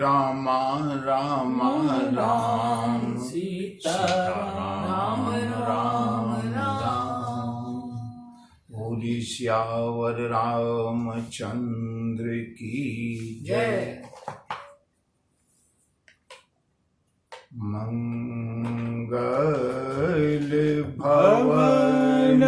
राम राम राम सीता राम राम राम। बोली सियावर रामचंद्र की जय। मंगल भवन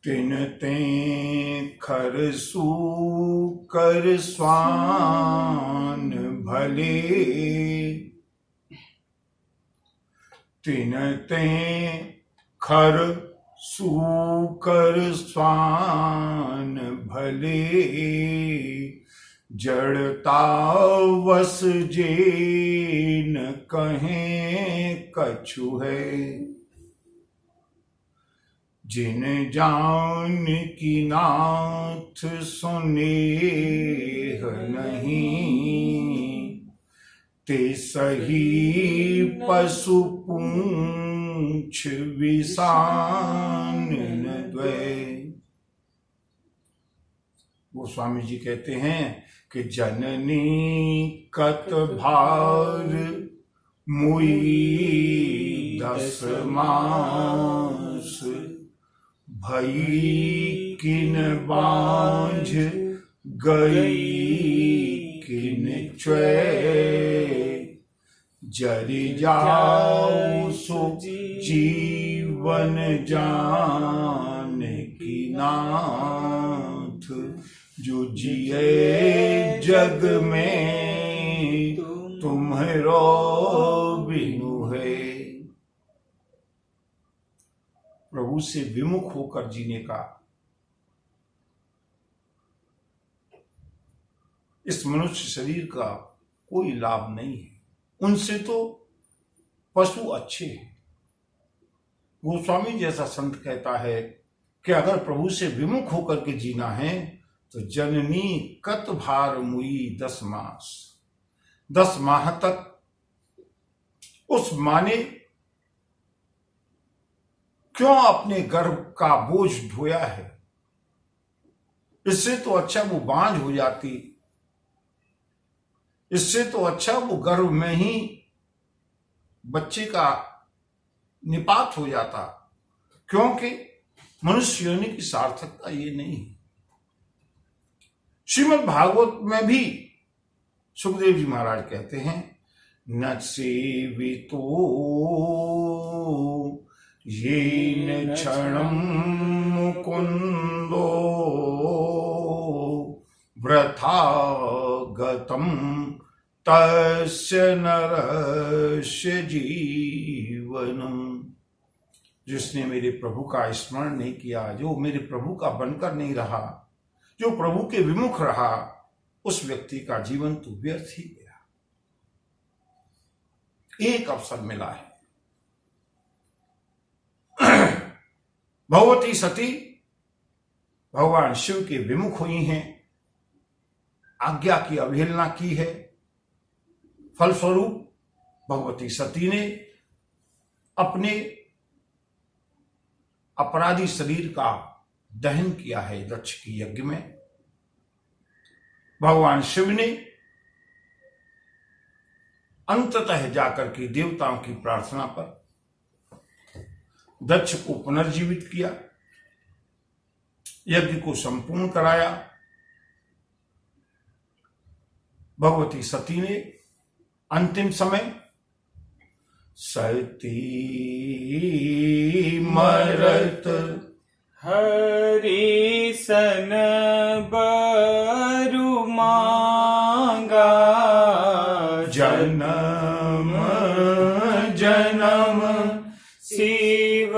तिन ते खरसू कर स्वान भले। तिन ते खर सूकर स्वान भले। जड़ता वस जे न कहें कछु है। जिन जान की नाथ सुनेह नहीं। ते सही पशु पूंछ विसान न द्वै। गोस्वामी जी कहते हैं कि जननी कत भार मुई 10 मास। भई किन बांझ गई किन च्वै। जरि जाऊ सो जीवन जान की नाथ। जो जिए जग में तुम्हरो बिनु है। प्रभु से विमुख होकर जीने का इस मनुष्य शरीर का कोई लाभ नहीं है। उनसे तो पशु अच्छे हैं। गोस्वामी जैसा संत कहता है कि अगर प्रभु से विमुख होकर के जीना है तो जननी कत भार मुई 10 मास। 10 माह तक उस माँ ने क्यों अपने गर्भ का बोझ ढोया है। इससे तो अच्छा वो बांझ हो जाती। इससे तो अच्छा वो गर्भ में ही बच्चे का निपात हो जाता। क्योंकि मनुष्य योनि की सार्थकता ये नहीं है। श्रीमद् भागवत में भी सुखदेव जी महाराज कहते हैं न सेवितो येन क्षणं मुकुंदो वृथा गतं तस्य नरस्य जीवनम्। जिसने मेरे प्रभु का स्मरण नहीं किया, जो मेरे प्रभु का बनकर नहीं रहा, जो प्रभु के विमुख रहा, उस व्यक्ति का जीवन तो व्यर्थ ही गया। एक अवसर मिला है। भगवती सती भगवान शिव के विमुख हुई हैं, आज्ञा की अवहेलना की है। फलस्वरूप भगवती सती ने अपने अपराधी शरीर का दहन किया है दक्ष की यज्ञ में। भगवान शिव ने अंततः जाकर के देवताओं की प्रार्थना पर दक्ष को पुनर्जीवित किया, यज्ञ को संपूर्ण कराया। भगवती सती ने अंतिम समय सती मरत हरि सन बरु मांगा जन्म जन्म शिव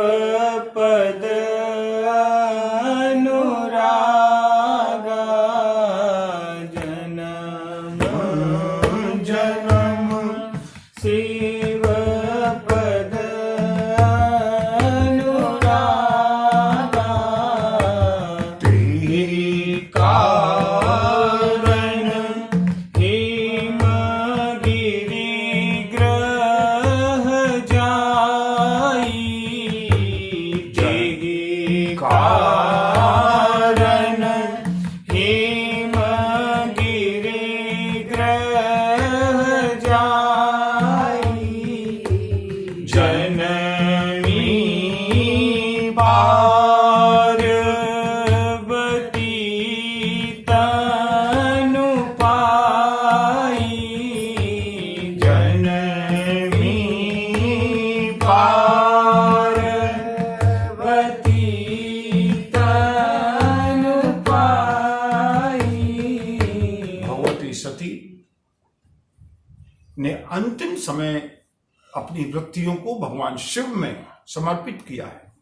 पद अनुरागा जन्म जन्म शिव पद अनुरागा तेरी कारण हिमगिरि ग्रह जाई तेहि कारण हिमगिरि ग्रह जाई जननी पार्वती तनु पाई जननी पार्वती तनु पाई। भगवती सती ने अंतिम समय अपनी वृत्तियों को भगवान शिव में समर्पित किया है।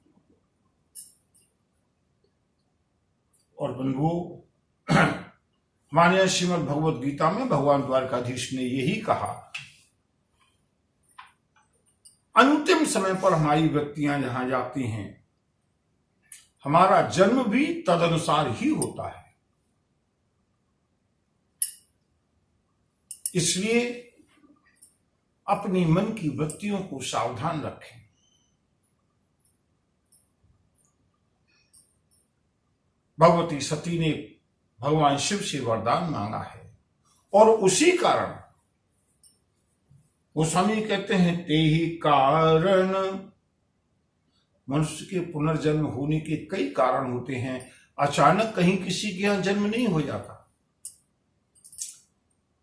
और बंधुओं, हमारे यहाँ श्रीमद् भगवद गीता में भगवान द्वारकाधीश ने यही कहा, अंतिम समय पर हमारी वृत्तियां जहां जाती हैं, हमारा जन्म भी तदनुसार ही होता है। इसलिए अपनी मन की वृत्तियों को सावधान रखें। भगवती सती ने भगवान शिव से वरदान मांगा है और उसी कारण गोस्वामी कहते हैं, तेहि कारण मनुष्य के पुनर्जन्म होने के कई कारण होते हैं। अचानक कहीं किसी के यहां जन्म नहीं हो जाता।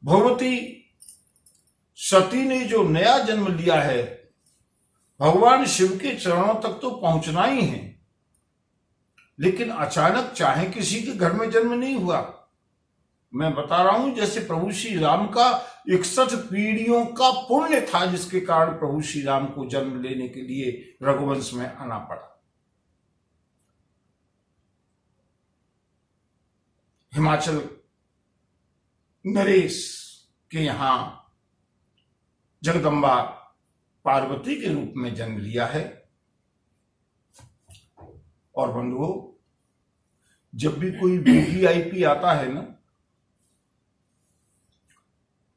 भगवती सती ने जो नया जन्म लिया है, भगवान शिव के चरणों तक तो पहुंचना ही है, लेकिन अचानक चाहे किसी के घर में जन्म नहीं हुआ। मैं बता रहा हूं, जैसे प्रभु श्री राम का 61 पीढ़ियों का पुण्य था, जिसके कारण प्रभु श्री राम को जन्म लेने के लिए रघुवंश में आना पड़ा। हिमाचल नरेश के यहां जगदम्बा पार्वती के रूप में जन्म लिया है। और बंधुओं, जब भी कोई वीवीआईपी आता है ना,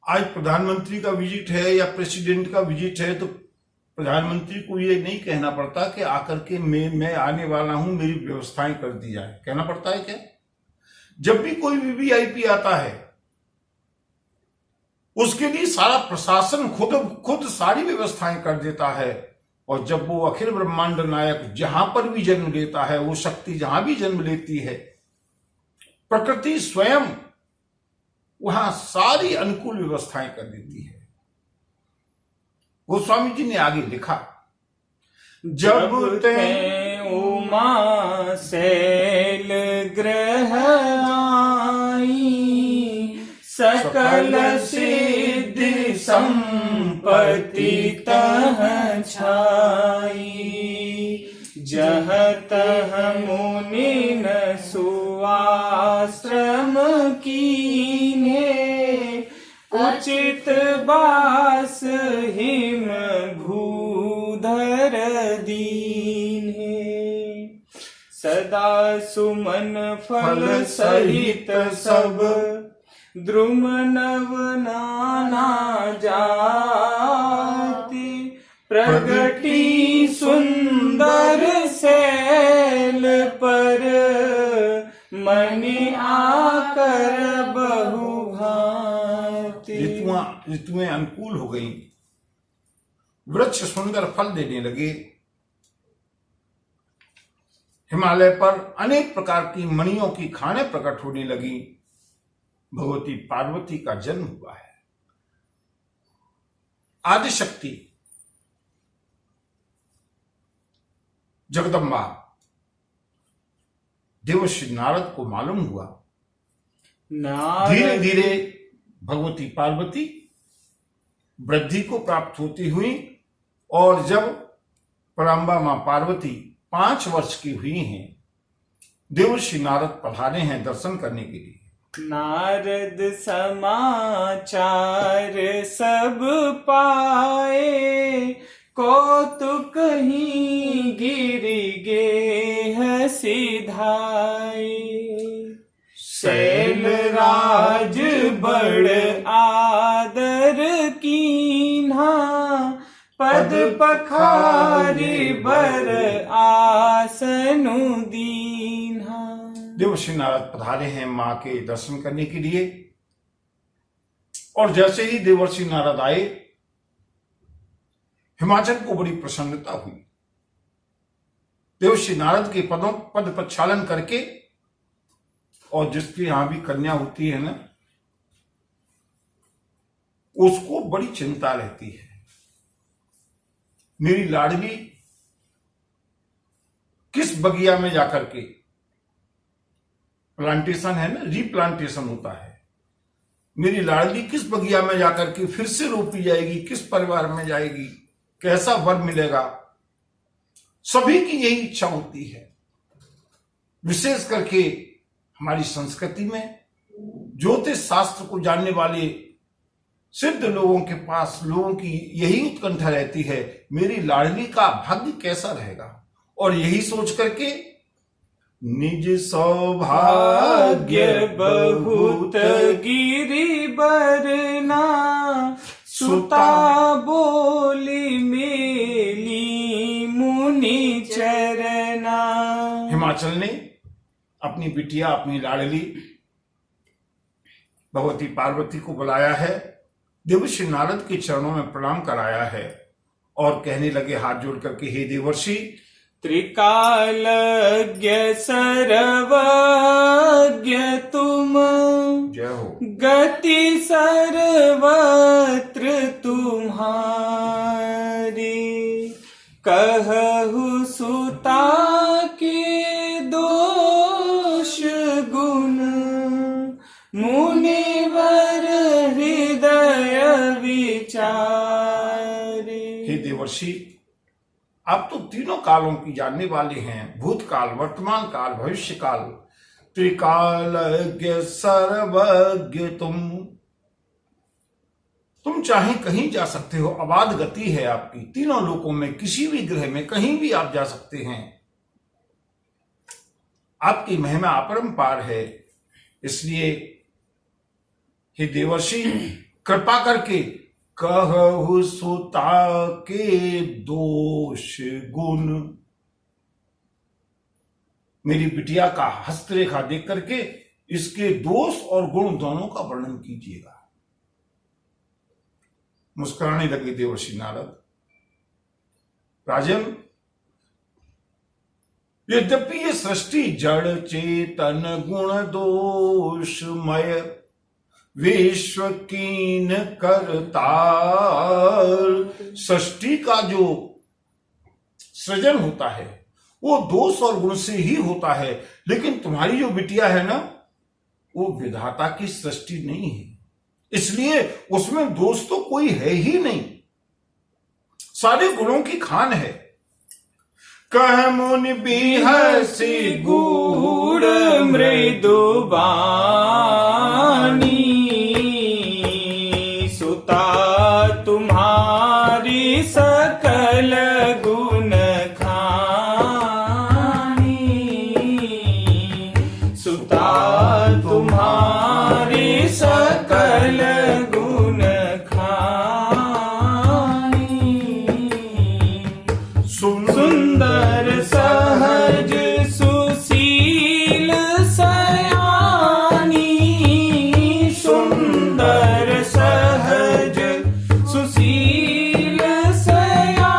आज प्रधानमंत्री का विजिट है या प्रेसिडेंट का विजिट है, तो प्रधानमंत्री को ये नहीं कहना पड़ता कि आकर के मैं आने वाला हूं, मेरी व्यवस्थाएं कर दी जाए। कहना पड़ता है क्या? जब भी कोई वीवीआईपी आता है, उसके लिए सारा प्रशासन खुद सारी व्यवस्थाएं कर देता है। और जब वो अखिल ब्रह्मांड नायक जहां पर भी जन्म लेता है, वो शक्ति जहां भी जन्म लेती है, प्रकृति स्वयं वहां सारी अनुकूल व्यवस्थाएं कर देती है। गोस्वामी जी ने आगे लिखा, जब ते उमा शैल ग्रह आई, सकल सिद्धि संपत्ति तह छाई, जह तह मुनि न सुआश्रम कीन्हे, उचित बास हिम भूधर दीन्हे, सदा सुमन फल सहित सब द्रुम नव नाना जाति, प्रगटी सुंदर शैल पर मनि आकर बहु भांति। ऋतुएं अनुकूल हो गई, वृक्ष सुंदर फल देने लगे, हिमालय पर अनेक प्रकार की मणियों की खानें प्रकट होने लगी। भगवती पार्वती का जन्म हुआ है। आदिशक्ति जगदम्बा देवर्षि नारद को मालूम हुआ। नारद धीरे धीरे भगवती पार्वती वृद्धि को प्राप्त होती हुई और जब पराम्बा मां पार्वती 5 वर्ष की हुई हैं, देवर्षि नारद पधारे हैं दर्शन करने के लिए। नारद समाचार सब पाए, कौतुक ही गिरि गे सिधाए। शैल राज बड़ आदर कीन्हा, पद पखारी बर आसनु दीन्हा। देवर्षि नारद पधारे हैं मां के दर्शन करने के लिए और जैसे ही देवर्षि नारद आए, हिमाचल को बड़ी प्रसन्नता हुई। देवर्षि नारद के पद प्रक्षालन करके, और जिसकी यहां भी कन्या होती है ना, उसको बड़ी चिंता रहती है, मेरी लाडली किस बगिया में जाकर के, प्लांटेशन है ना, रीप्लांटेशन होता है, मेरी लाडली किस बगिया में जाकर के फिर से रोपी जाएगी, किस परिवार में जाएगी, कैसा वर मिलेगा। सभी की यही इच्छा होती है। विशेष करके हमारी संस्कृति में ज्योतिष शास्त्र को जानने वाले सिद्ध लोगों के पास लोगों की यही उत्कंठा रहती है, मेरी लाडली का भाग्य कैसा रहेगा। और यही सोच करके निज सौभाग्य बहुत गिरि बरना, सुता बोली मेली मुनि चरना। हिमाचल ने अपनी बिटिया, अपनी लाडली भगवती पार्वती को बुलाया है, देवर्षि नारद के चरणों में प्रणाम कराया है और कहने लगे हाथ जोड़ करके, हे देवर्षि, त्रिकालज्ञ सर्वज्ञ तुम, जय हो। गति सर्वत्र तुम्हारी, कहु सुता के दोष गुण, मुनिवर हृदय विचारे। हे देवर्षि, आप तो तीनों कालों की जानने वाले हैं, भूतकाल, वर्तमान काल, भविष्य काल। त्रिकालज्ञ सर्वज्ञ तुम चाहे कहीं जा सकते हो, अबाध गति है आपकी, तीनों लोकों में, किसी भी ग्रह में कहीं भी आप जा सकते हैं। आपकी महिमा अपरंपार है। इसलिए हे देवर्षि, कृपा करके कहु सुता के दोष गुण, मेरी बिटिया का हस्तरेखा देख करके इसके दोष और गुण दोनों का वर्णन कीजिएगा। मुस्कुराने लगे देवर्षि नारद। राजन, यद्यपि ये सृष्टि जड़ चेतन गुण दोषमय, विश्व कीन करतार, सृष्टि का जो सृजन होता है वो दोष और गुण से ही होता है, लेकिन तुम्हारी जो बिटिया है ना, वो विधाता की सृष्टि नहीं है, इसलिए उसमें दोष तो कोई है ही नहीं, सारे गुणों की खान है। कह मुनि बिहसी गूढ़ मृदु बानी, सुता तुम्हारी सकल गुण खानी, सुता तुम्हारी सकल गुण खानी। सुंदर सहज सुशील सयानी, सुंदर सहज सुशील सयानी।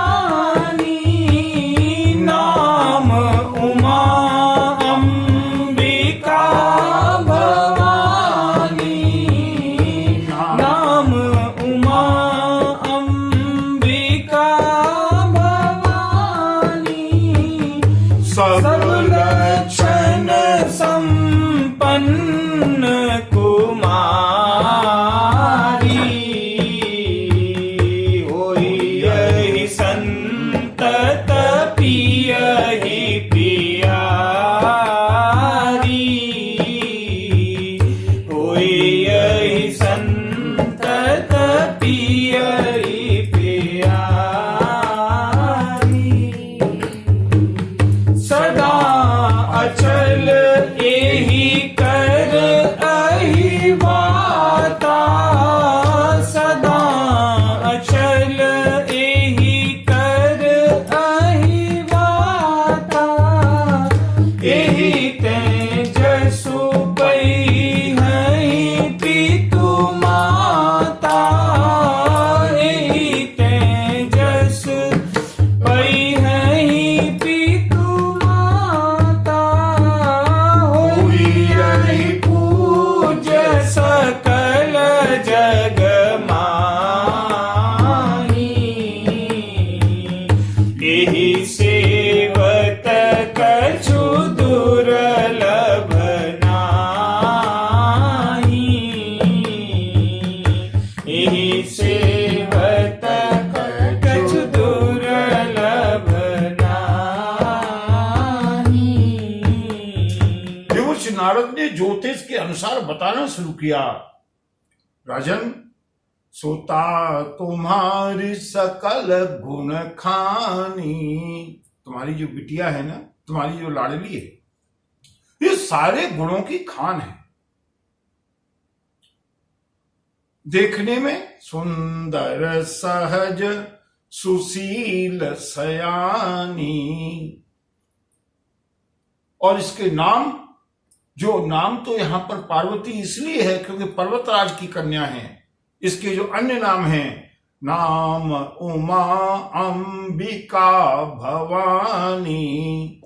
नारद ने ज्योतिष के अनुसार बताना शुरू किया। राजन, सोता तुम्हारी सकल गुण खानी, तुम्हारी जो बिटिया है ना, तुम्हारी जो लाडली है, ये सारे गुणों की खान है। देखने में सुंदर सहज सुशील सयानी, और इसके नाम, जो नाम तो यहां पर पार्वती इसलिए है क्योंकि पर्वतराज की कन्या है। इसके जो अन्य नाम हैं, नाम उमा अंबिका भवानी,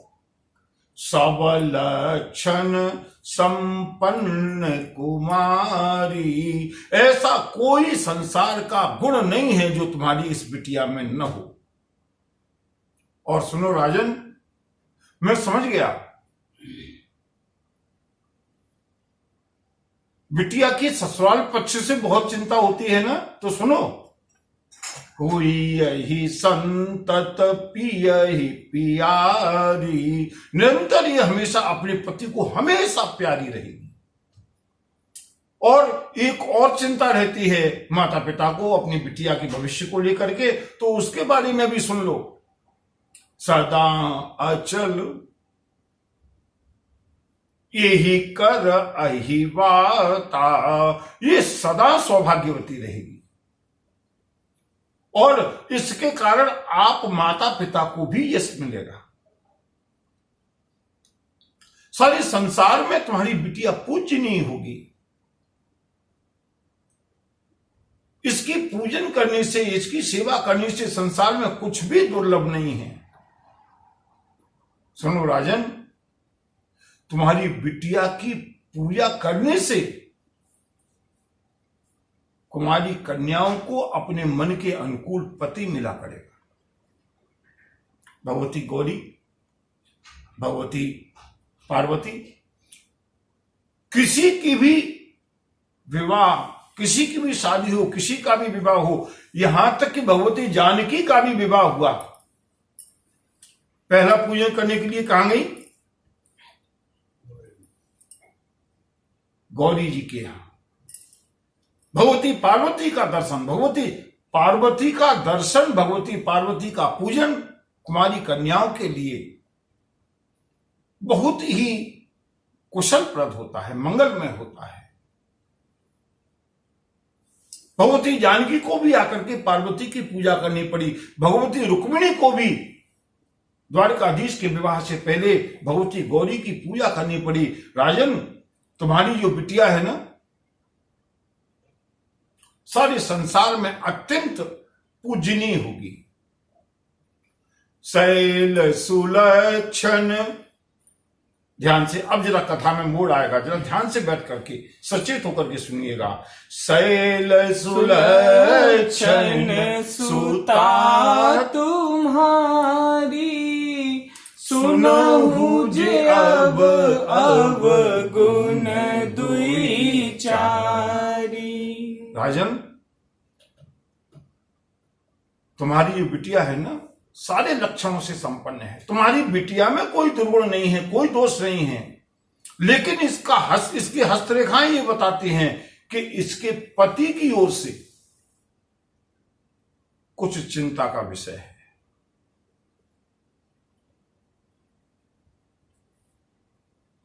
सब लक्षण संपन्न कुमारी, ऐसा कोई संसार का गुण नहीं है जो तुम्हारी इस बिटिया में न हो। और सुनो राजन, मैं समझ गया, बिटिया की ससुराल पक्ष से बहुत चिंता होती है ना, तो सुनो, कोई यही संतत पिय ही प्यारी, निरंतर ये हमेशा अपने पति को हमेशा प्यारी रहेगी। और एक और चिंता रहती है माता पिता को अपनी बिटिया के भविष्य को लेकर के, तो उसके बारे में भी सुन लो। सदा अचल यही कर अहिवाता, ये सदा सौभाग्यवती रहेगी, और इसके कारण आप माता पिता को भी यश मिलेगा। सारे संसार में तुम्हारी बिटिया पूजनीय होगी। इसकी पूजन करने से, इसकी सेवा करने से संसार में कुछ भी दुर्लभ नहीं है। सुनो राजन, तुम्हारी बिटिया की पूजा करने से कुमारी कन्याओं को अपने मन के अनुकूल पति मिला करेगा। भगवती गौरी, भगवती पार्वती, किसी की भी विवाह, किसी की भी शादी हो, किसी का भी विवाह हो, यहां तक कि भगवती जानकी का भी विवाह हुआ, पहला पूजन करने के लिए कहां गई? गौरी जी के यहां। भगवती पार्वती का दर्शन, भगवती पार्वती का दर्शन, भगवती पार्वती का पूजन कुमारी कन्याओं के लिए बहुत ही कुशलप्रद होता है, मंगलमय होता है। भगवती जानकी को भी आकर के पार्वती की पूजा करनी पड़ी। भगवती रुक्मिणी को भी द्वारकाधीश के विवाह से पहले भगवती गौरी की पूजा करनी पड़ी। राजन, तुम्हारी जो बिटिया है ना, सारे संसार में अत्यंत पूजनीय होगी। शैल सुलक्षण, ध्यान से, अब जरा कथा में मोड़ आएगा, जरा ध्यान से बैठ करके सचेत होकर के सुनिएगा। शैल सुलक्षण सुता तुम्हारी, सुनहु जे अब गुण दुई चारी। राजन, तुम्हारी जो बिटिया है ना, सारे लक्षणों से संपन्न है। तुम्हारी बिटिया में कोई दुर्गुण नहीं है, कोई दोष नहीं है, लेकिन इसकी हस्तरेखाएं ये बताती हैं कि इसके पति की ओर से कुछ चिंता का विषय है।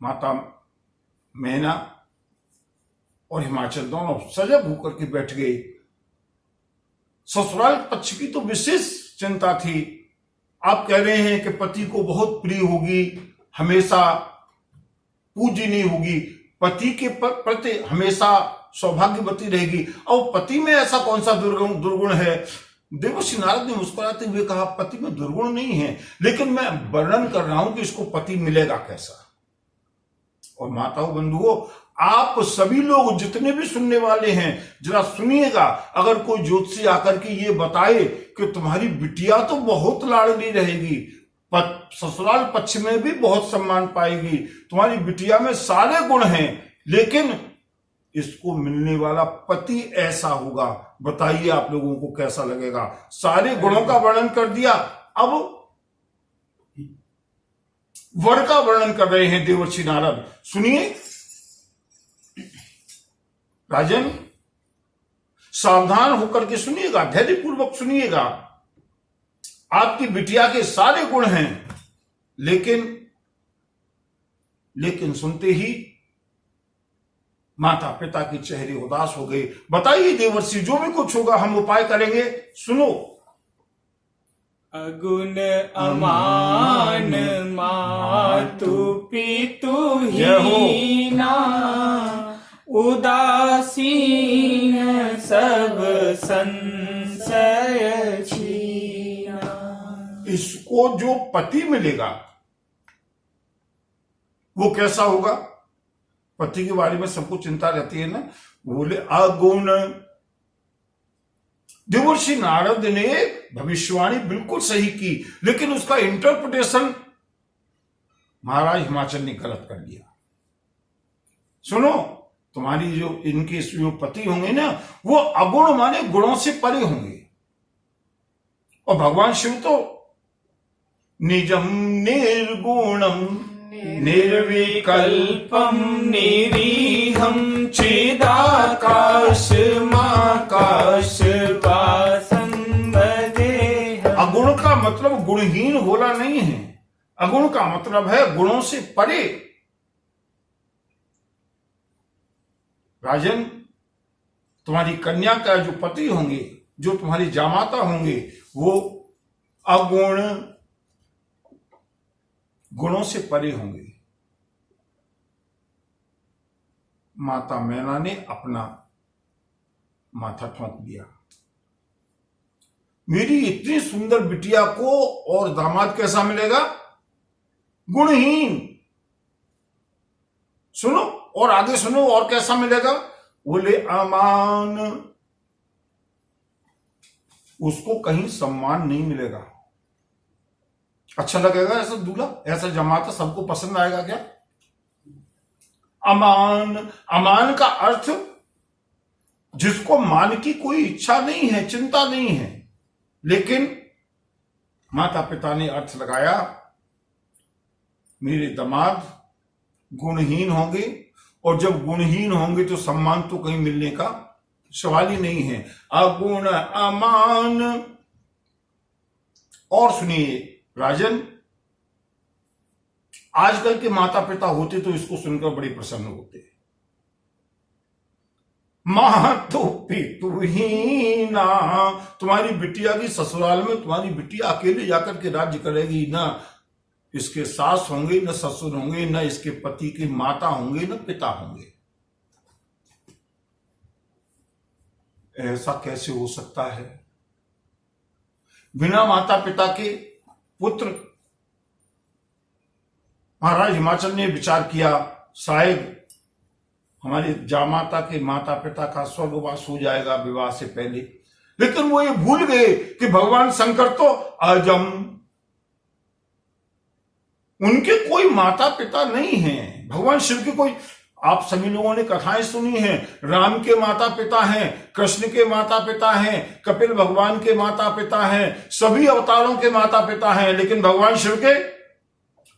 माता मैना और हिमाचल दोनों सजग होकर के बैठ गए। ससुराल पक्ष की तो विशेष चिंता थी। आप कह रहे हैं कि पति को बहुत प्रिय होगी, हमेशा पूजनीय होगी, पति के प्रति हमेशा सौभाग्यवती रहेगी। और पति में ऐसा कौन सा दुर्गुण है? देवर्षि नारद ने मुस्कुराते हुए कहा, पति में दुर्गुण नहीं है, लेकिन मैं वर्णन कर रहा हूं कि इसको पति मिलेगा कैसा। और माताओं बंधुओं, आप सभी लोग जितने भी सुनने वाले हैं, जरा सुनिएगा। अगर कोई ज्योतिषी आकर के ये बताए कि तुम्हारी बिटिया तो बहुत लाडली रहेगी, ससुराल पक्ष में भी बहुत सम्मान पाएगी, तुम्हारी बिटिया में सारे गुण हैं, लेकिन इसको मिलने वाला पति ऐसा होगा, बताइए आप लोगों को कैसा लगेगा। सारे गुणों का वर्णन कर दिया, अब वर का वर्णन कर रहे हैं देवर्षि नारद। सुनिए, राजन, सावधान होकर के सुनिएगा, धैर्यपूर्वक सुनिएगा। आपकी बिटिया के सारे गुण हैं, लेकिन सुनते ही माता पिता के चेहरे उदास हो गए। बताइए देवर्षि, जो भी कुछ होगा हम उपाय करेंगे। सुनो। अगुण अमान मातु पितु हीना, उदासीन सब संशय छीना। इसको जो पति मिलेगा वो कैसा होगा? पति के बारे में सबको चिंता रहती है ना। बोले अगुण। देवर्षि नारद ने भविष्यवाणी बिल्कुल सही की, लेकिन उसका इंटरप्रिटेशन महाराज हिमाचल ने गलत कर दिया। सुनो, तुम्हारी जो इनके जो पति होंगे ना, वो अगुण माने गुणों से परे होंगे। और भगवान शिव तो निजम निर्गुणम निर्विकल्पम निरीहम चिदाकाशमाकाश वासं भजेऽहम्। अगुण का मतलब गुणहीन होना नहीं है। अगुण का मतलब है गुणों से परे। राजन, तुम्हारी कन्या का जो पति होंगे, जो तुम्हारी जामाता होंगे, वो अगुण गुणों से परे होंगे। माता मैना ने अपना माथा ठोंक दिया। मेरी इतनी सुंदर बिटिया को और दामाद कैसा मिलेगा? गुणहीन। सुनो और आगे सुनो, और कैसा मिलेगा? बोले अमान। उसको कहीं सम्मान नहीं मिलेगा। अच्छा लगेगा ऐसा दूल्हा, ऐसा जमाता? सबको पसंद आएगा क्या? अमान। अमान का अर्थ जिसको मान की कोई इच्छा नहीं है, चिंता नहीं है। लेकिन माता पिता ने अर्थ लगाया, मेरे दामाद गुणहीन होंगे, और जब गुणहीन होंगे तो सम्मान तो कहीं मिलने का सवाल ही नहीं है। अगुण अमान। और सुनिए राजन, आजकल के माता पिता होते तो इसको सुनकर बड़े प्रसन्न होते। मातु पितु हीना। तुम्हारी बिटिया की ससुराल में तुम्हारी बिटिया अकेले जाकर के राज्य करेगी ना। इसके सास होंगे, न ससुर होंगे, न इसके पति की माता होंगे, न पिता होंगे। ऐसा कैसे हो सकता है? बिना माता पिता के पुत्र। महाराज हिमाचल ने विचार किया, शायद हमारी जामाता के माता पिता का स्वर्गवास हो जाएगा विवाह से पहले। लेकिन वो ये भूल गए कि भगवान शंकर तो अजम, उनके कोई माता पिता नहीं है। भगवान शिव के कोई, आप सभी लोगों ने कथाएं सुनी हैं, राम के माता पिता हैं, कृष्ण के माता पिता हैं, कपिल भगवान के माता पिता हैं, सभी अवतारों के माता पिता हैं। लेकिन भगवान शिव के,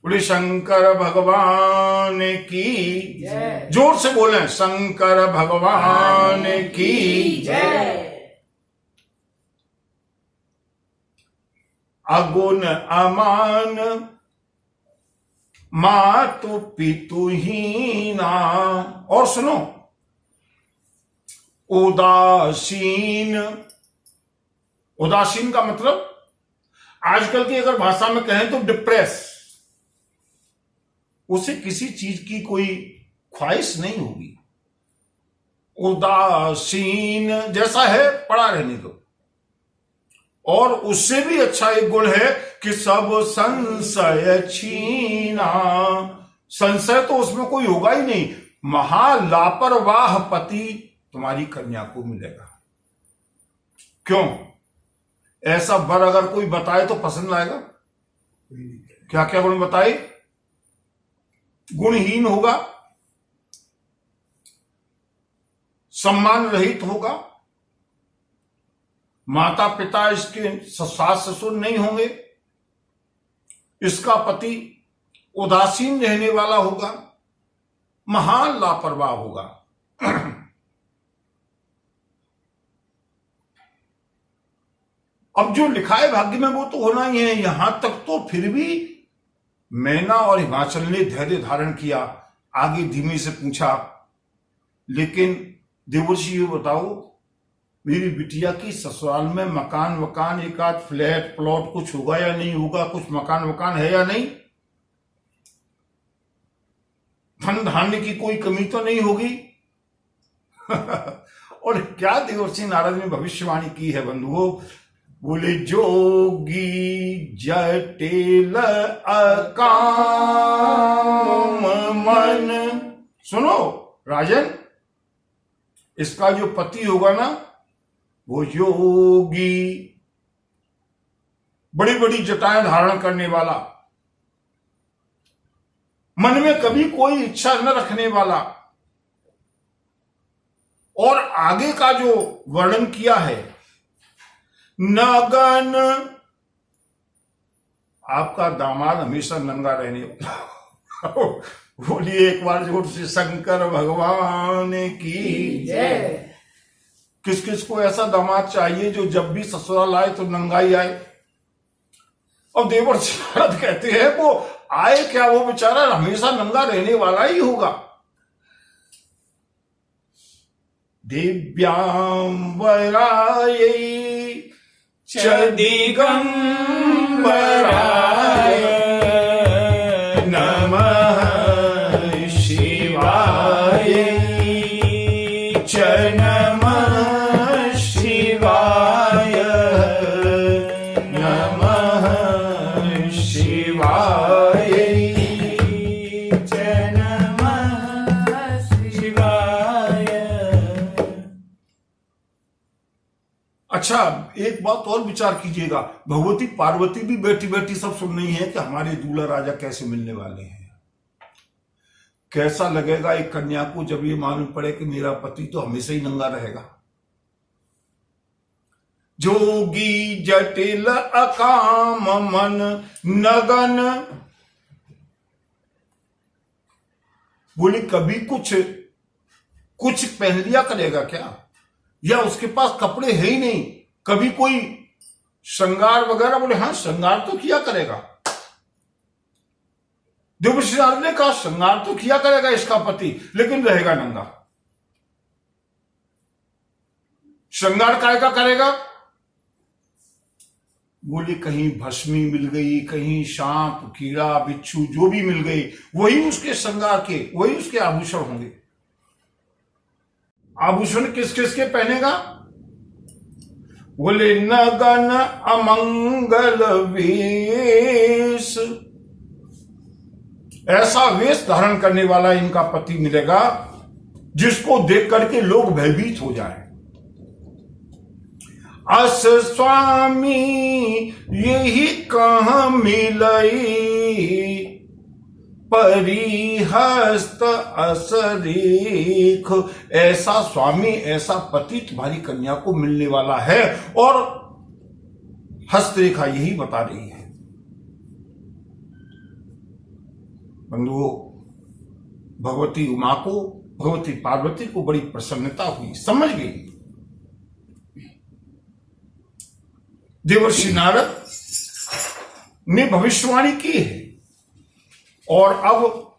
बोले शंकर भगवान की जय। जोर से बोले, शंकर भगवान की जय। अगुण अमान मातु पितु हीना। और सुनो, उदासीन। उदासीन का मतलब आजकल की अगर भाषा में कहें तो डिप्रेस। उसे किसी चीज की कोई ख्वाहिश नहीं होगी। उदासीन जैसा है पड़ा रहने दो। और उससे भी अच्छा एक गुण है कि सब संशय छीना। संशय तो उसमें कोई होगा ही नहीं। महालापरवाह पति तुम्हारी कन्या को मिलेगा। क्यों? ऐसा वर अगर कोई बताए तो पसंद आएगा? क्या क्या गुण बताए? गुणहीन होगा, सम्मान रहित होगा, माता पिता इसके सास ससुर नहीं होंगे, इसका पति उदासीन रहने वाला होगा, महान लापरवाह होगा। अब जो लिखा है भाग्य में वो तो होना ही है। यहां तक तो फिर भी मैना और हिमाचल ने धैर्य धारण किया। आगे धीमे से पूछा, लेकिन देवर्षि ये बताओ, मेरी बिटिया की ससुराल में मकान वकान, एक आध फ्लैट प्लॉट कुछ होगा या नहीं होगा? कुछ मकान वकान है या नहीं? धन धान्य की कोई कमी तो नहीं होगी? और क्या देवर्षि नारद ने भविष्यवाणी की है बंधुओं? बोले, जोगी जटिल अकाम मन। सुनो राजन, इसका जो पति होगा ना, वो योगी, बड़ी बड़ी जटाएं धारण करने वाला, मन में कभी कोई इच्छा न रखने वाला, और आगे का जो वर्णन किया है, नगन, आपका दामाद हमेशा नंगा रहने वाला। बोलिए एक बार जोर से, शंकर भगवान की जय। किस किस को ऐसा दामाद चाहिए जो जब भी ससुराल आए तो नंगा ही आए? और देवर्षि नारद कहते हैं वो आए क्या, वो बेचारा हमेशा नंगा रहने वाला ही होगा। दिव्यांबराय च दिगंबराय नमः शिवाय च नमः शिवाय नमः शिवाय च नमः शिवाय। अच्छा, एक बात और विचार कीजिएगा, भगवती पार्वती भी बैठी बैठी सब सुन रही है कि हमारे दूल्हा राजा कैसे मिलने वाले हैं। कैसा लगेगा एक कन्या को जब ये मालूम पड़े कि मेरा पति तो हमेशा ही नंगा रहेगा। जोगी जटिल अकाम मन नगन, बोले कभी कुछ पहन लिया करेगा क्या, या उसके पास कपड़े है ही नहीं? कभी कोई श्रृंगार वगैरह? बोले हाँ, श्रृंगार तो किया करेगा। देवर्षि नारद ने कहा श्रृंगार तो किया करेगा इसका पति, लेकिन रहेगा नंगा। श्रृंगार काय का करेगा? बोली कहीं भस्मी मिल गई, कहीं सांप कीड़ा बिच्छू जो भी मिल गई, वही उसके श्रृंगार के, वही उसके आभूषण होंगे। आभूषण किस किस के पहनेगा? बोले नगन अमंगल वेश, ऐसा वेश धारण करने वाला इनका पति मिलेगा जिसको देख करके लोग भयभीत हो जाए। अस स्वामी यही कहाँ मिलई, परिहस्त असरेख, ऐसा स्वामी, ऐसा पति तुम्हारी कन्या को मिलने वाला है। और हस्तरेखा यही बता रही है। बंधुओं, भगवती उमा को, भगवती पार्वती को बड़ी प्रसन्नता हुई, समझ गई। देवर्षि नारद ने भविष्यवाणी की है। और अब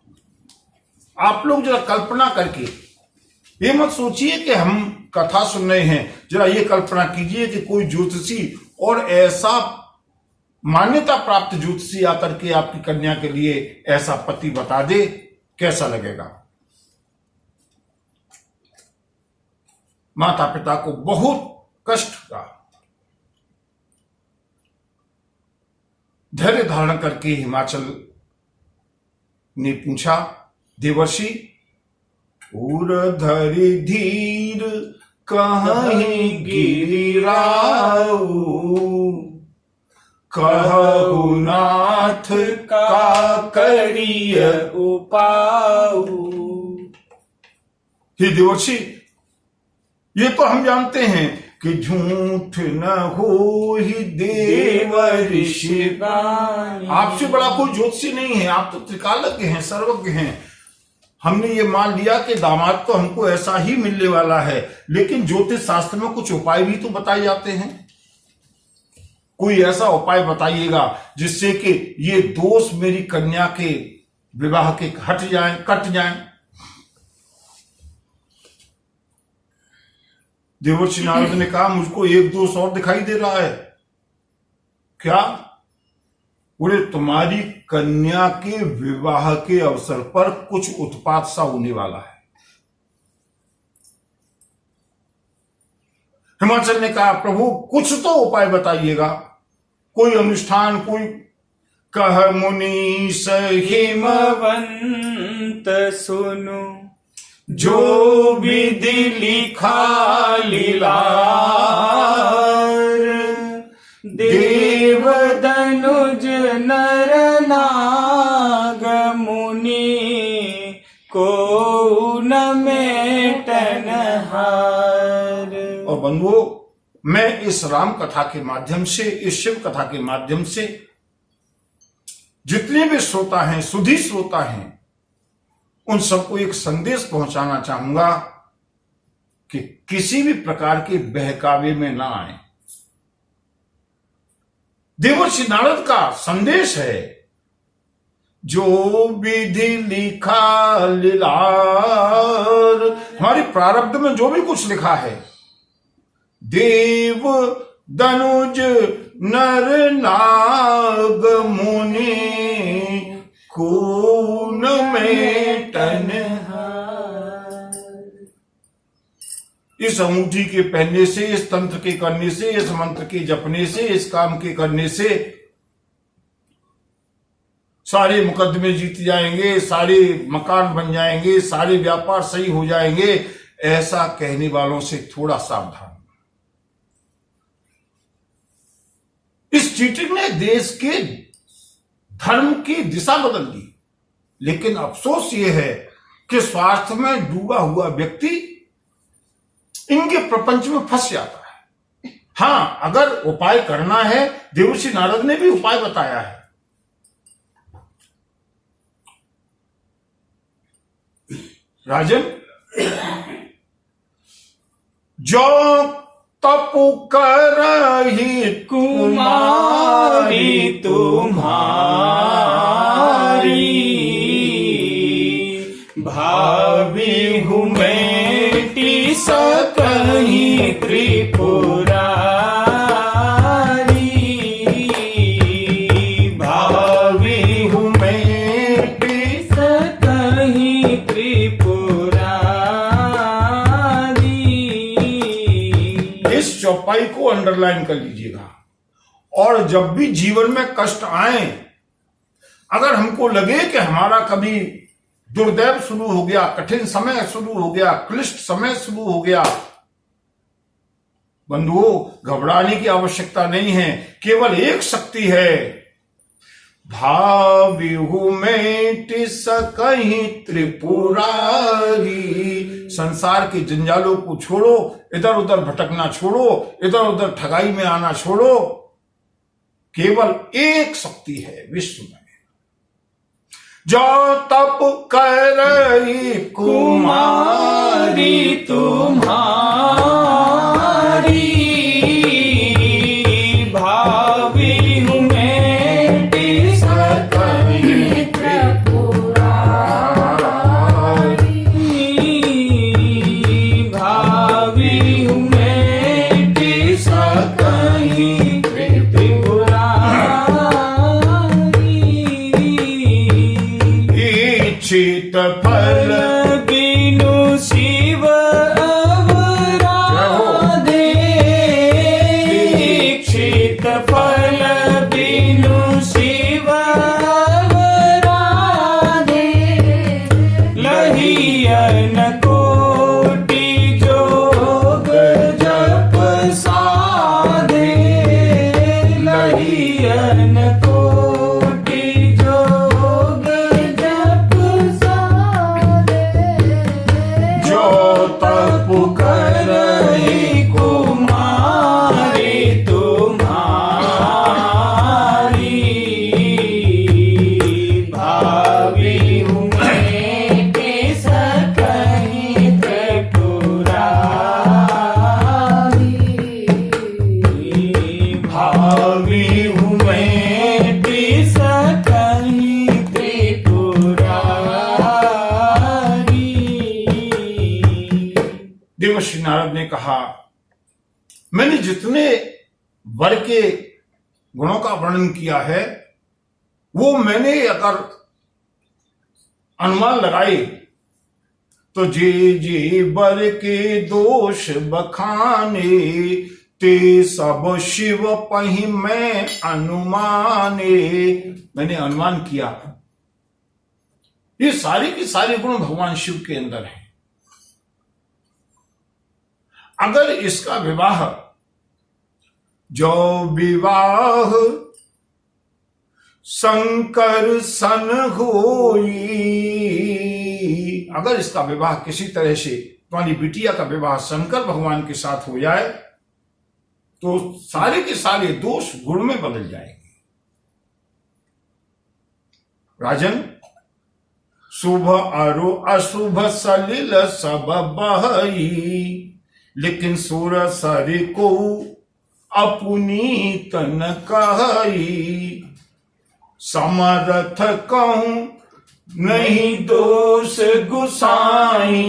आप लोग जरा कल्पना करके, ये मत सोचिए कि हम कथा सुन रहे हैं, जरा ये कल्पना कीजिए कि कोई ज्योतिषी और ऐसा मान्यता प्राप्त ज्योतिषी आकर के आपकी कन्या के लिए ऐसा पति बता दे, कैसा लगेगा? माता पिता को बहुत कष्ट का। धैर्य धारण करके हिमाचल ने पूछा, देवर्षि उर धरि धीर कहीं गिरिराऊ, कहु नाथ का करिय उपाऊ। हे देवर्षि, ये तो हम जानते हैं कि झूठ न हो ही देव ऋषि, आपसे बड़ा कोई ज्योतिषी नहीं है, आप तो त्रिकालज्ञ हैं, सर्वज्ञ हैं। हमने ये मान लिया कि दामाद तो हमको ऐसा ही मिलने वाला है, लेकिन ज्योतिष शास्त्र में कुछ उपाय भी तो बताए जाते हैं। कोई ऐसा उपाय बताइएगा जिससे कि ये दोष मेरी कन्या के विवाह के हट जाएं, कट जाएं। देवर्षि नारद ने कहा मुझको एक दोष और दिखाई दे रहा है। क्या? बोले तुम्हारी कन्या के विवाह के अवसर पर कुछ उत्पात सा होने वाला है। हिमाचल ने कहा प्रभु कुछ तो उपाय बताइएगा, कोई अनुष्ठान, कोई कह मुनीश हिमवंत सुनु जो विधि लिखा लीलार, देव दनुज नर नाग मुनि को न मेटन हार। और बंधुओं, मैं इस राम कथा के माध्यम से, इस शिव कथा के माध्यम से जितने भी श्रोता हैं, सुधी श्रोता हैं, उन सबको एक संदेश पहुंचाना चाहूंगा कि किसी भी प्रकार के बहकावे में ना आए। देवर्षि नारद का संदेश है जो विधि लिखा लीलार, हमारे प्रारब्ध में जो भी कुछ लिखा है, देव दनुज नर नाग मुनि खून में टनहार। इस अंगूठी के पहनने से, इस तंत्र के करने से, इस मंत्र के जपने से, इस काम के करने से सारे मुकदमे जीत जाएंगे, सारे मकान बन जाएंगे, सारे व्यापार सही हो जाएंगे, ऐसा कहने वालों से थोड़ा सावधान। इस चीटिंग ने देश के धर्म की दिशा बदल दी, लेकिन अफसोस यह है कि स्वार्थ में डूबा हुआ व्यक्ति इनके प्रपंच में फंस जाता है। हां, अगर उपाय करना है, देवर्षि नारद ने भी उपाय बताया है। राजन, जो तप करहि कुमारी तुम्हारी, भावी हूँ मेटी सकहीं त्रिपुरारी, भावी हूँ मेटी सकहीं त्रिपुरारी। इस चौपाई को अंडरलाइन कर लीजिएगा। और जब भी जीवन में कष्ट आए, अगर हमको लगे कि हमारा कभी दुर्दैव शुरू हो गया, कठिन समय शुरू हो गया, क्लिष्ट समय शुरू हो गया, बंधुओं घबराने की आवश्यकता नहीं है। केवल एक शक्ति है, भाविहु मेटि सकहीं त्रिपुरारी। संसार के जंजालों को छोड़ो, इधर उधर भटकना छोड़ो, इधर उधर ठगाई में आना छोड़ो। केवल एक शक्ति है विश्व में, जो तप करहि कुमारी तुम्हारी, भावी हूँ मेटी सकहीं त्रिपुरारी, भावी हूँ मेटी सकहीं इच्छित फल बिनु शिव अवराधे, इच्छित फल बिनु शिव अवराधे, लहियन कोटि जोग जप साधे, लहियन कोटि जोग जप साधे, जो तप करहि कुमारी तुम्हारी, भावी हूँ मेटी सकहीं त्रिपुरारी, भावी कहा, मैंने जितने वर के गुणों का वर्णन किया है वो मैंने अगर अनुमान लगाए तो जे जे वर के दोष बखाने ते सब शिव पहि मैं अनुमाने। मैंने अनुमान किया ये सारे के सारे गुण भगवान शिव के अंदर हैं। अगर इसका विवाह जो विवाह शंकर सन होई, अगर इसका विवाह किसी तरह से तुम्हारी बिटिया का विवाह शंकर भगवान के साथ हो जाए तो सारे के सारे दोष गुण में बदल जाएंगे। राजन, शुभ अरु अशुभ सलिल सब बहई, लेकिन सुर सरि को अपनी तन कहई, समर्थ कहूं नहीं दोष गुसाई,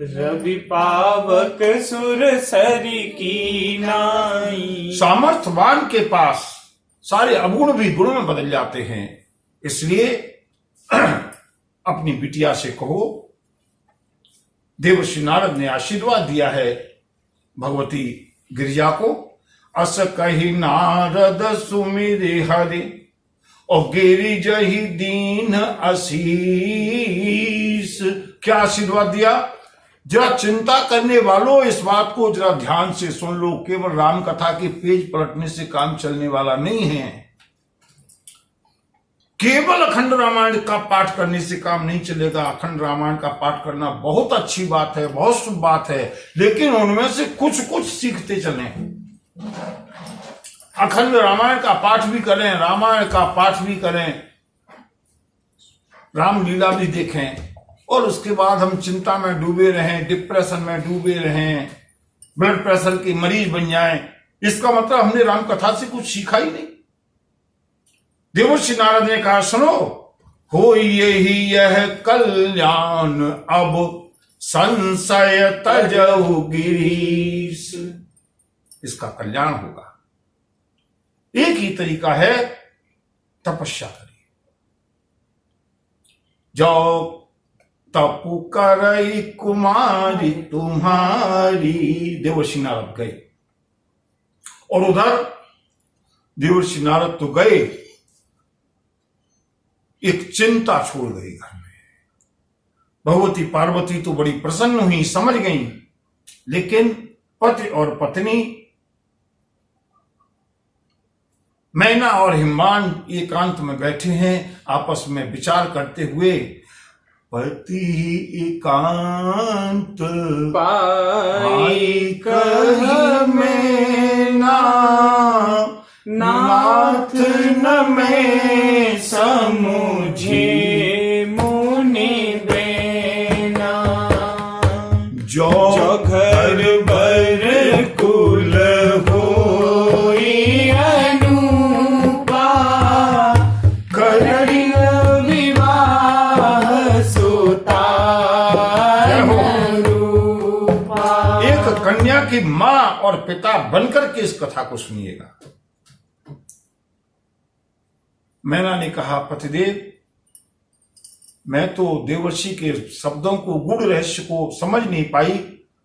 रवि पावक सुर सरी की नाई। सामर्थ्यवान के पास सारे अवगुण भी गुण में बदल जाते हैं। इसलिए अपनी बिटिया से कहो, देवर्षि नारद ने आशीर्वाद दिया है भगवती गिरिजा को, अस कही नारद सुमिरे हरि और गिरिजहि दीन आशीष। क्या आशीर्वाद दिया? जरा चिंता करने वालों इस बात को जरा ध्यान से सुन लो, केवल राम कथा के पेज पलटने से काम चलने वाला नहीं है, केवल अखंड रामायण का पाठ करने से काम नहीं चलेगा। अखंड रामायण का पाठ करना बहुत अच्छी बात है, बहुत शुभ बात है, लेकिन उनमें से कुछ कुछ सीखते चलें। अखंड रामायण का पाठ भी करें, रामायण का पाठ भी करें, राम लीला भी देखें, और उसके बाद हम चिंता में डूबे रहें, डिप्रेशन में डूबे रहें, ब्लड प्रेशर के मरीज बन जाएं, इसका मतलब हमने राम कथा से कुछ सीखा ही नहीं। देवर्षि नारद ने कहा, सुनो, हो यही यह कल्याण अब संशय तजहु गिरीश। इसका कल्याण होगा। एक ही तरीका है, तपस्या करिए। जो तपु करई कुमारी तुम्हारी, देवर्षि नारद गए, और उधर देवर्षि नारद तो गए, एक चिंता छोड़ गई घर में। भगवती पार्वती तो बड़ी प्रसन्न हुई, समझ गई, लेकिन पति और पत्नी मैना और हिमान एकांत में बैठे हैं, आपस में विचार करते हुए। पति एकांत पाई कह मैना, नाथ न में समुझे मुनि बेना। जो घर बर कुल होई अनुपा, करी विवाह सुता रूपा। एक कन्या की मां और पिता बनकर के इस कथा को सुनिएगा। मैना ने कहा, पतिदेव, मैं तो देवर्षि के शब्दों को, गूढ़ रहस्य को समझ नहीं पाई,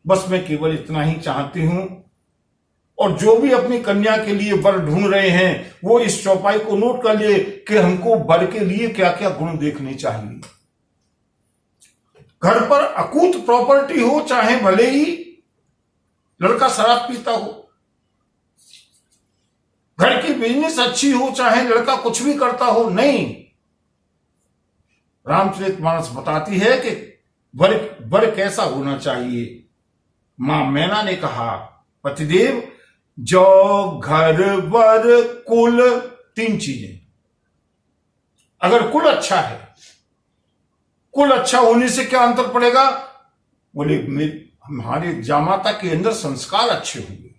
बस मैं केवल इतना ही चाहती हूं, और जो भी अपनी कन्या के लिए वर ढूंढ रहे हैं वो इस चौपाई को नोट कर लिए कि हमको वर के लिए क्या क्या गुण देखने चाहिए। घर पर अकूत प्रॉपर्टी हो, चाहे भले ही लड़का शराब पीता हो, घर की बिजनेस अच्छी हो, चाहे लड़का कुछ भी करता हो, नहीं, रामचरितमानस बताती है कि वर कैसा होना चाहिए। मां मैना ने कहा, पतिदेव, जो घर वर कुल, तीन चीजें। अगर कुल अच्छा है, कुल अच्छा होने से क्या अंतर पड़ेगा? बोले, हमारे जामाता के अंदर संस्कार अच्छे होंगे।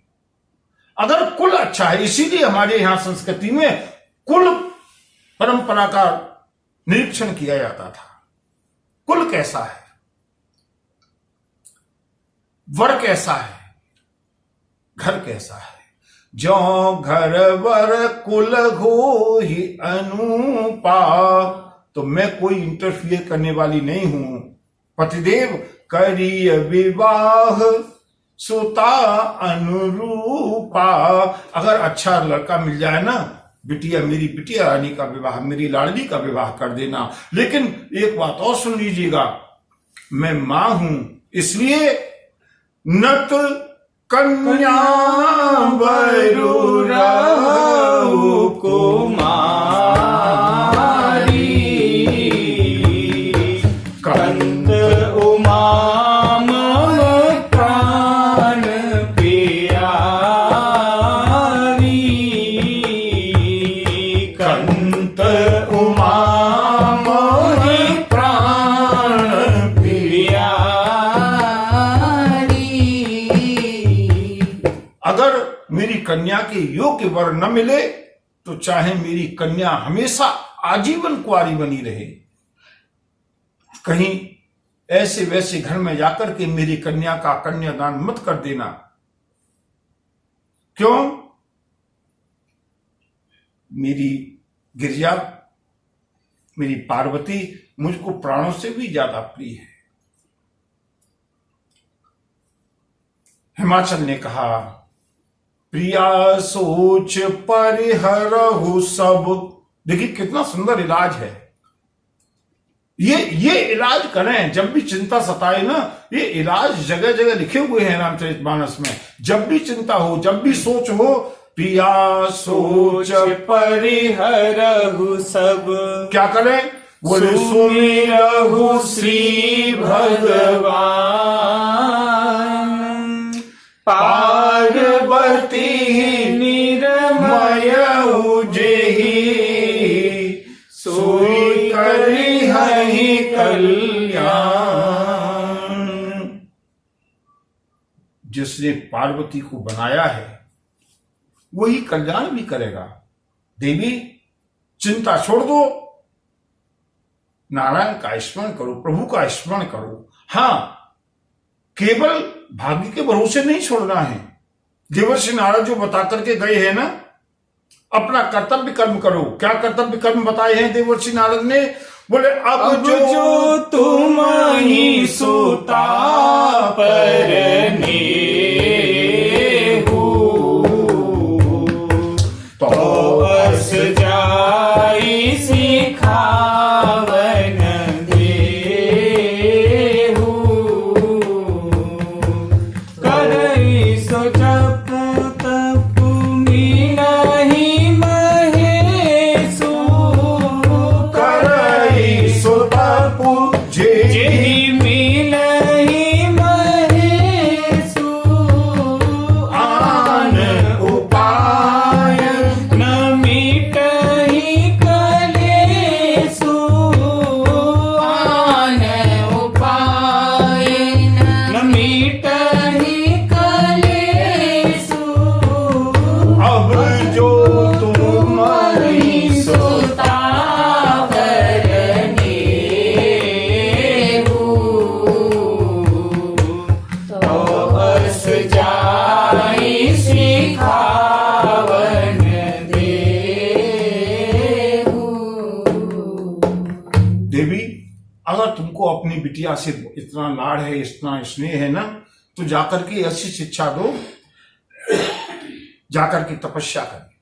अगर कुल अच्छा है, इसीलिए हमारे यहां संस्कृति में कुल परंपरा का निरीक्षण किया जाता था। कुल कैसा है? वर कैसा है, घर कैसा है। जो घर वर कुल हो ही अनुपा, तो मैं कोई इंटरफियर करने वाली नहीं हूं। पतिदेव करिय विवाह सुता अनुरूपा। अगर अच्छा लड़का मिल जाए ना, बिटिया, मेरी बिटिया रानी का विवाह, मेरी लाडली का विवाह कर देना। लेकिन एक बात और सुन लीजिएगा, मैं मां हूं, इसलिए नत कन्या वरु रहु कुमारी, कंत उमा मम प्राण प्यारी, कंत उमा मम प्राण प्यारी। अगर मेरी कन्या के योग्य वर न मिले तो चाहे मेरी कन्या हमेशा आजीवन कुंवारी बनी रहे, कहीं ऐसे वैसे घर में जाकर के मेरी कन्या का कन्यादान मत कर देना। क्यों? मेरी गिरिजा, मेरी पार्वती मुझको प्राणों से भी ज्यादा प्रिय है। हिमाचल ने कहा, प्रिया सोच परिहरहु सब। देखिए कितना सुंदर इलाज है ये इलाज करें जब भी चिंता सताए ना। ये इलाज जगह जगह लिखे हुए हैं रामचरितमानस में। जब भी चिंता हो, जब भी सोच हो, प्रिया सोच परिहरहु सब, क्या करें? बोले सुमिरहु श्री भगवान, पार्वती निरमय जेहि, सोई करिहहि कल्याण। जिसने पार्वती को बनाया है वही कल्याण भी करेगा। देवी, चिंता छोड़ दो, नारायण का स्मरण करो, प्रभु का स्मरण करो। हां, केवल भाग्य के भरोसे नहीं छोड़ना है। देवर्षि नारद जो बता करके गए हैं ना, अपना कर्तव्य कर्म करो। क्या कर्तव्य कर्म बताए हैं देवर्षि नारद ने? बोले अब जो तुम ही सुता परने हो, तो बस जाई सिखावन देहु, करई सो जप तप मिलहि महेशु, करई सो तप जेहि मिलहि महेशु, आन उपाय न मिटहि कलेशु, आन उपाय न मिटहि कलेशु। अब जो तुम ही सुता करने हो, तो बस जाई सिखावन देहु। देवी, अगर तुमको अपनी बिटिया से इतना लाड़ है, इतना स्नेह है ना, तो जाकर के ऐसी शिक्षा दो, जाकर के तपस्या करें।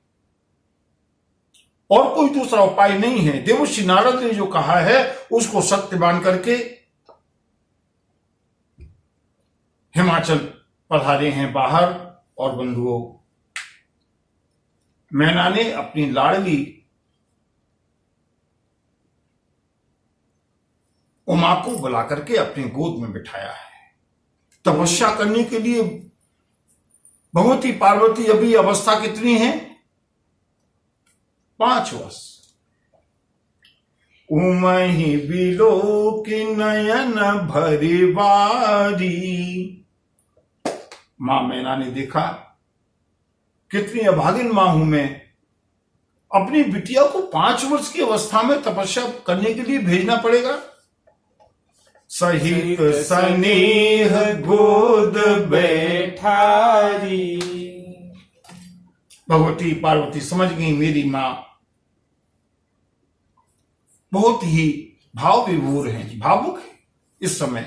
और कोई दूसरा उपाय नहीं है। देवर्षि नारद ने जो कहा है उसको सत्य मान करके हिमाचल पधारे हैं बाहर। और बंधुओं, मैना ने अपनी लाडली उमा को बुला करके अपनी गोद में बिठाया है। तपस्या करने के लिए भगवती पार्वती अभी अवस्था कितनी है? 5 वर्ष। उमहि बिलो की नयन भरी बारी। मां मैना ने देखा, कितनी अभागिन मां हूं मैं, अपनी बिटिया को 5 वर्ष की अवस्था में तपस्या करने के लिए भेजना पड़ेगा। सहित स्नेह गोद बैठारी। भगवती पार्वती समझ गई मेरी माँ बहुत ही भाव विभोर है, भावुक है। इस समय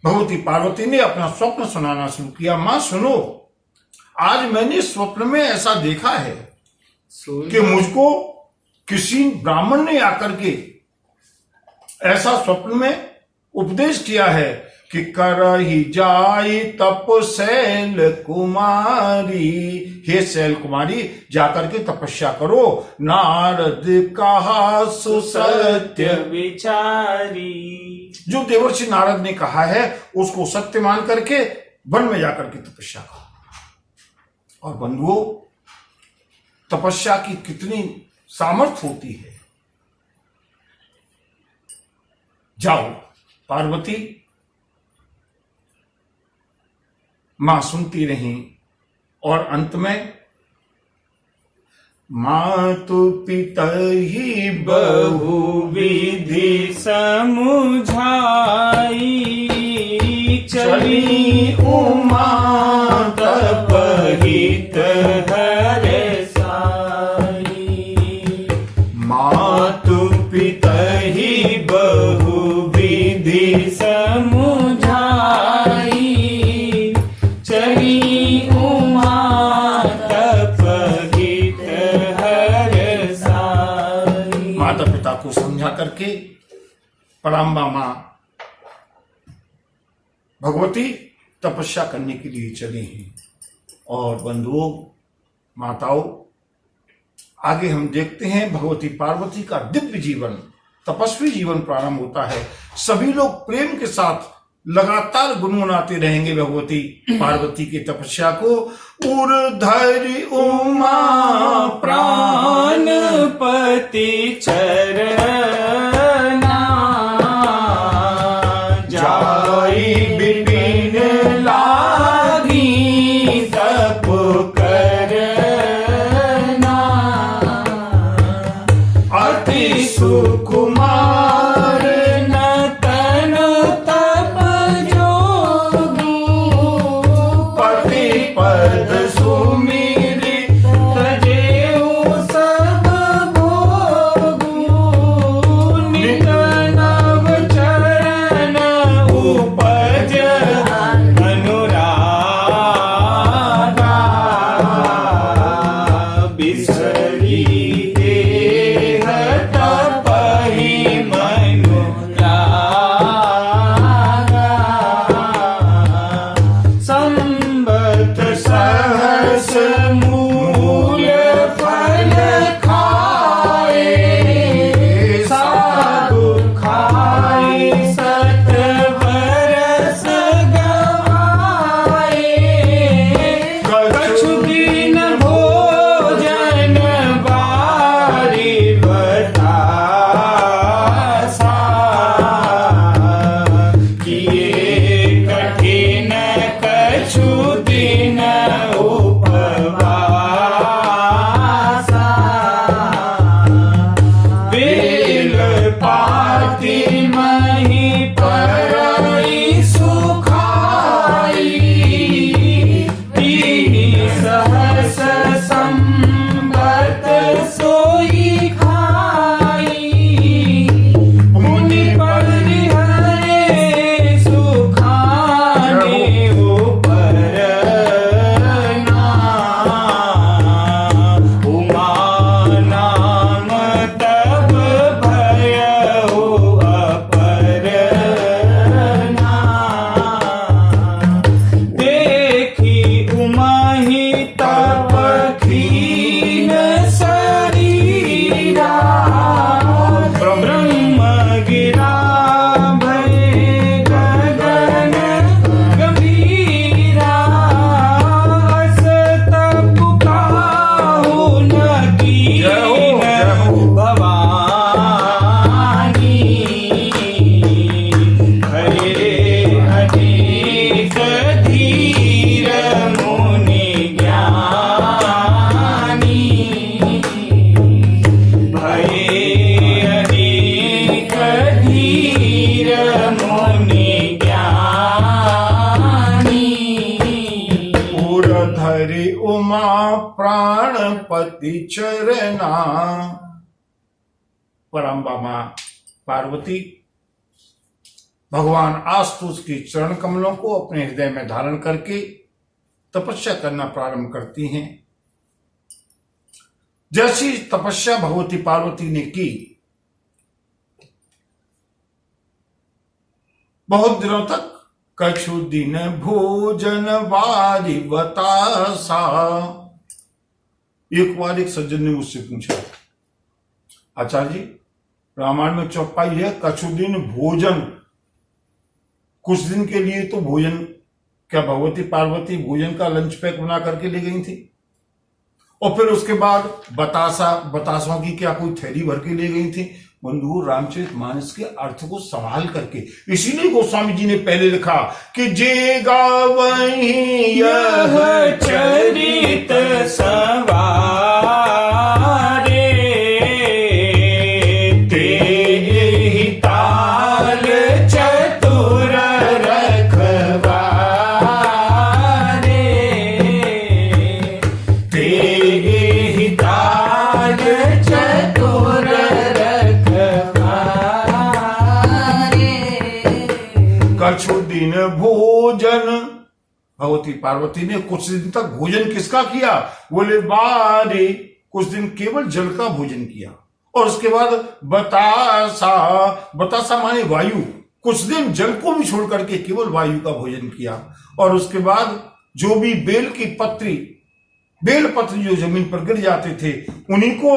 भगवती पार्वती ने अपना स्वप्न सुनाना शुरू किया। मां सुनो, आज मैंने स्वप्न में ऐसा देखा है कि मुझको किसी ब्राह्मण ने आकर के ऐसा स्वप्न में उपदेश किया है कि करहि जाई तप शैल कुमारी, हे शैल कुमारी जाकर के तपस्या करो। नारद कहा सुसत्य विचारी। जो देवर्षि नारद ने कहा है उसको सत्य मान करके वन में जाकर के तपस्या करो। और बंधुओं, तपस्या की कितनी सामर्थ्य होती है। जाओ पार्वती। मां सुनती रही और अंत में मातु पिता ही बहुविधि समुझाई। चली उमा तपहित हर साई। मातु पिता ही बहुविधि समुझाई। चली उमा तपहित हर साई। माता पिता को समझा करके पराम्बा मां भगवती तपस्या करने के लिए चली हैं। और बंधुओं, माताओं, आगे हम देखते हैं भगवती पार्वती का दिव्य जीवन, तपस्वी जीवन प्रारंभ होता है। सभी लोग प्रेम के साथ लगातार गुनगुनाते रहेंगे भगवती पार्वती की तपस्या को। उर्धरि उमा प्राणपति चरना। जाई विपिन लागी तप करना। अति सुकुमार नतन तप जोगु। पति पद सुमिरि तजेउ सब भोगु। नित नव चरण उपज अनुरागा। बिसरी देह तपहि मनु लागा। संबत सहस मूल फल खाए। साधु खाई सत बरस गवाए। कछु दिन भोजन बार पति चरना। परम्बा मां पार्वती भगवान आस्तुस के चरण कमलों को अपने हृदय में धारण करके तपस्या करना प्रारंभ करती हैं। जैसी तपस्या भगवती पार्वती ने की, बहुत दिनों तक कछु दिन भोजन वारी बतासा। एक बार एक सज्जन ने मुझसे पूछा, आचार्य जी रामायण में चौपाई है कछु दिन भोजन, कुछ दिन के लिए तो भोजन, क्या भगवती पार्वती भोजन का लंच पैक बना करके ले गई थी? और फिर उसके बाद बतासों की क्या कोई थैली भर के ले गई थी? बंधु, रामचरितमानस के अर्थ को संभाल करके, इसीलिए गोस्वामी जी ने पहले लिखा कि जे गावहि यह चरित सवारे, तेहि ताल चतुर रखवारे, तेहि ताल चतुर कछु दिन भोजन। भगवती पार्वती ने कुछ दिन तक भोजन किसका किया? बोले बारे, कुछ दिन केवल जल का भोजन किया। और उसके बाद बतासा माने वायु, कुछ दिन जल को भी छोड़ करके केवल वायु का भोजन किया। और उसके बाद जो भी बेल पत्र जो जमीन पर गिर जाते थे उन्हीं को,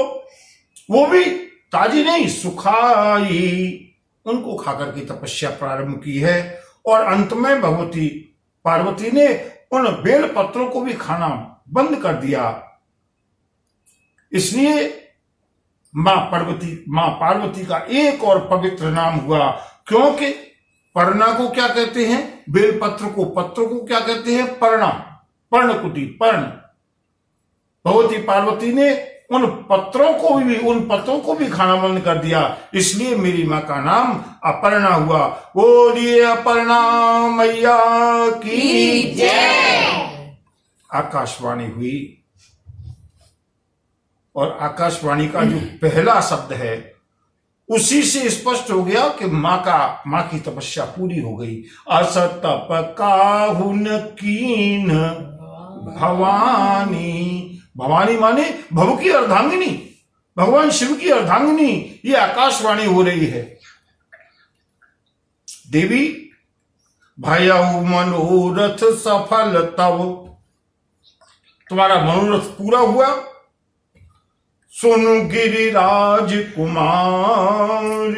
वो भी ताजी नहीं सुखाई, उनको खाकर के तपस्या प्रारंभ की है। और अंत में भगवती पार्वती ने उन बेल पत्रों को भी खाना बंद कर दिया। इसलिए मां पार्वती का एक और पवित्र नाम हुआ, क्योंकि पर्णा को क्या कहते हैं? बेल पत्र को क्या कहते हैं? पर्णा, पर्णकुटी, पर्ण। भगवती पार्वती ने उन पत्रों को भी खाना बंद कर दिया, इसलिए मेरी मां का नाम अपर्णा हुआ। बोलिए अपर्णा मैया की जय। आकाशवाणी हुई, और आकाशवाणी का जो पहला शब्द है उसी से स्पष्ट हो गया कि मां की तपस्या पूरी हो गई। असतप काहुन कीन भवानी। भवानी माने भव की अर्धांगिनी, भगवान शिव की अर्धांगिनी, ये आकाशवाणी हो रही है। देवी भयउ मनोरथ सफल तव, तुम्हारा मनोरथ पूरा हुआ। सुनु गिरिराज कुमार,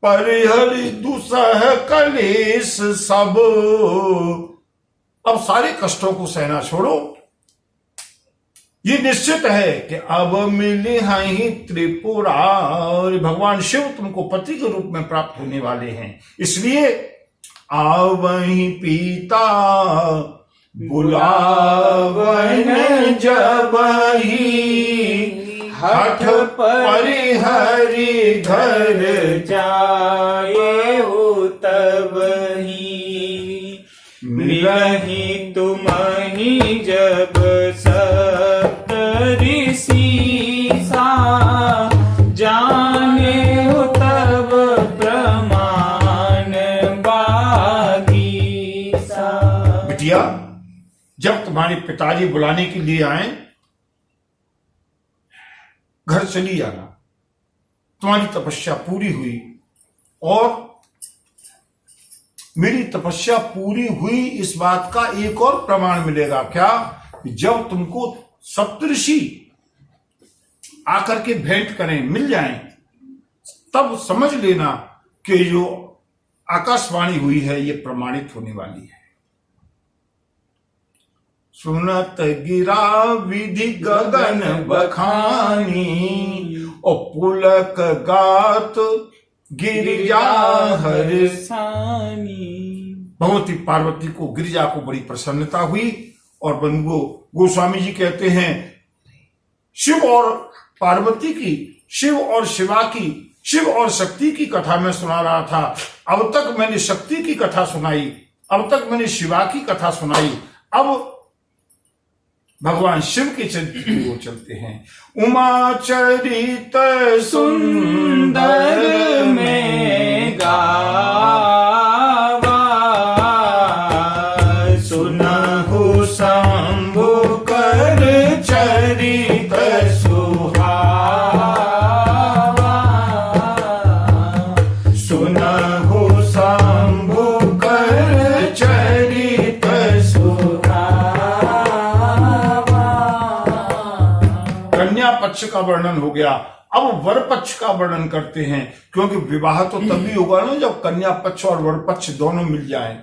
परिहरि दुसह कलेश सब। अब सारे कष्टों को सहना छोड़ो। ये निश्चित है कि अब मिले हैं त्रिपुरारी, भगवान शिव तुमको पति के रूप में प्राप्त होने वाले हैं। इसलिए आवहि पीता बुलावन जबहि, हठ परिहरि घर जाए हो तबहि, मिलहि तुम्हि जब ऋषिसा, जाने हो तब प्रमाण बागीसा। बिटिया, जब तुम्हारे पिताजी बुलाने के लिए आए, घर चली आना। तुम्हारी तपस्या पूरी हुई, और मेरी तपस्या पूरी हुई इस बात का एक और प्रमाण मिलेगा। क्या? जब तुमको सप्तऋषि आकर के भेंट करें, मिल जाएं, तब समझ लेना कि जो आकाशवाणी हुई है ये प्रमाणित होने वाली है। सुनत गिरा विधि गगन बखानी, और पुलक गात गिरिजा हरसानी। भगवती पार्वती को, गिरिजा को बड़ी प्रसन्नता हुई। और बंधुओं, गोस्वामी जी कहते हैं, शिव और पार्वती की, शिव और शिवा की, शिव और शक्ति की कथा मैं सुना रहा था। अब तक मैंने शक्ति की कथा सुनाई, अब तक मैंने शिवा की कथा सुनाई। अब भगवान शिव के चरित्र की ओर चलते हैं। उमा चरित सुंदर में गावा, सुनहु शंभु कर चरित सुहावा, सुनहु शंभु कर चरित कन्या पक्ष का वर्णन हो गया। अब वर पक्ष का वर्णन करते हैं, क्योंकि विवाह तो तभी होगा ना जब कन्या पक्ष और वर पक्ष दोनों मिल जाएं।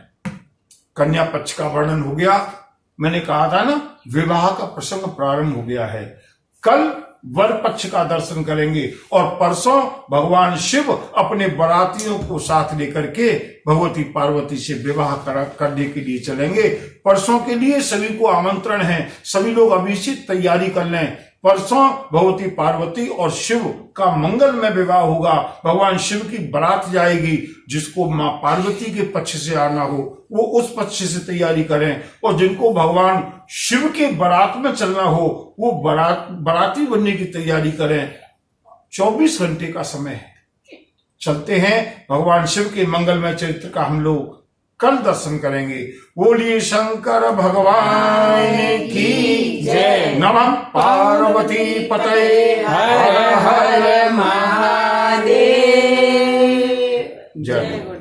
कन्या पक्ष का वर्णन हो गया, मैंने कहा था ना विवाह का प्रसंग प्रारंभ हो गया है। कल वर पक्ष का दर्शन करेंगे और परसों भगवान शिव अपने बारातियों को साथ लेकर के भगवती पार्वती से विवाह करने के लिए चलेंगे। परसों के लिए सभी को आमंत्रण है, सभी लोग अभी से तैयारी कर लें। परसों भगवती पार्वती और शिव का मंगलमय विवाह होगा। भगवान शिव की बारात जाएगी, जिसको मां पार्वती के पक्ष से आना हो वो उस पक्ष से तैयारी करें, और जिनको भगवान शिव के बारात में चलना हो वो बाराती बनने की तैयारी करें। 24 घंटे का समय है। चलते हैं, भगवान शिव के मंगलमय चरित्र का हम लोग कल दर्शन करेंगे। बोलिए शंकर भगवान की जय। नमः पार्वती पतये हर हर महादेव। जय।